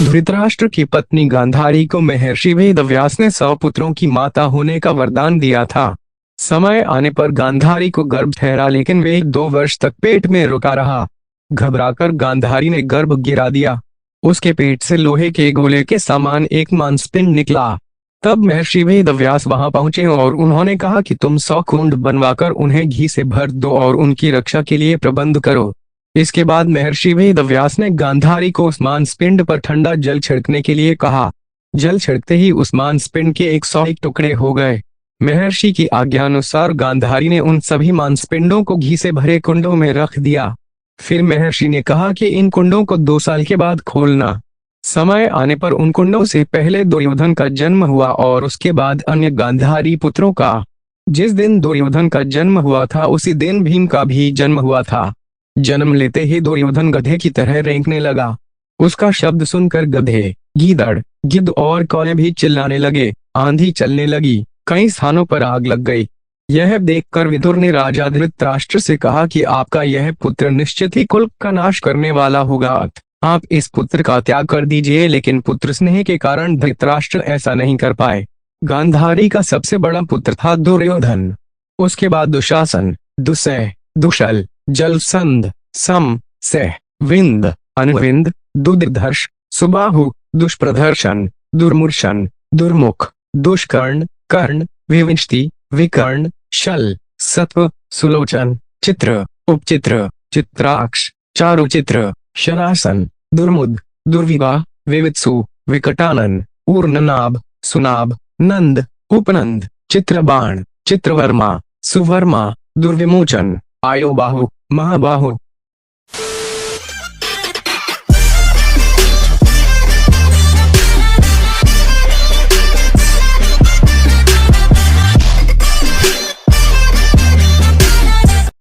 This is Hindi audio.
धृतराष्ट्र की पत्नी गांधारी को महर्षि वेदव्यास ने 100 पुत्रों की माता होने का वरदान दिया था। समय आने पर गांधारी को गर्भ ठहरा, लेकिन वे 2 वर्ष तक पेट में रुका रहा। घबराकर गांधारी ने गर्भ गिरा दिया। उसके पेट से लोहे के गोले के समान एक मांसपिंड निकला। तब महर्षि वेदव्यास वहां पहुंचे और उन्होंने कहा कि तुम 100 कुंड बनवाकर उन्हें घी से भर दो और उनकी रक्षा के लिए प्रबंध करो। इसके बाद महर्षि वेदव्यास ने गांधारी को उस मांसपिंड पर ठंडा जल छिड़कने के लिए कहा। जल छिड़कते ही उस मांसपिंड के 101 टुकड़े हो गए। महर्षि की आज्ञानुसार गांधारी ने उन सभी मांसपिंडों को घी से भरे कुंडों में रख दिया। फिर महर्षि ने कहा कि इन कुंडों को 2 साल के बाद खोलना। समय आने पर उन कुंडों से पहले दुर्योधन का जन्म हुआ और उसके बाद अन्य गांधारी पुत्रों का। जिस दिन दुर्योधन का जन्म हुआ था उसी दिन भीम का भी जन्म हुआ था। जन्म लेते ही दुर्योधन गधे की तरह रेंकने लगा। उसका शब्द सुनकर गधे, गीदड़, गिद्ध और कौवे भी चिल्लाने लगे। आंधी चलने लगी, कई स्थानों पर आग लग गई। यह देखकर विदुर ने राजा धृतराष्ट्र से कहा कि आपका यह पुत्र निश्चित ही कुल का नाश करने वाला होगा। आप इस पुत्र का त्याग कर दीजिए। लेकिन पुत्र स्नेह के कारण धृतराष्ट्र ऐसा नहीं कर पाए। गांधारी का सबसे बड़ा पुत्र था दुर्योधन। उसके बाद दुशासन, दुसह, दुशल, जलसंध, सम, सह, विंद, अनुविंद, दुर्धर्ष, सुबाहु, दुष्प्रदर्शन, दुर्मुर्शन, दुर्मुख, दुष्कर्ण, कर्ण, विविंशति, विकर्ण, शल, सत्व, सुलोचन, चित्र, उपचित्र, चित्राक्ष, चारुचित्र, शरासन, दुर्मुद, दुर्विवाह, विवित्सु, विकटानन, ऊर्णनाभ, सुनाभ, नंद, उपनंद, चित्रबाण, चित्रवर्मा, सुवर्मा, दुर्विमोचन, आयोबाहु, महाबाहु,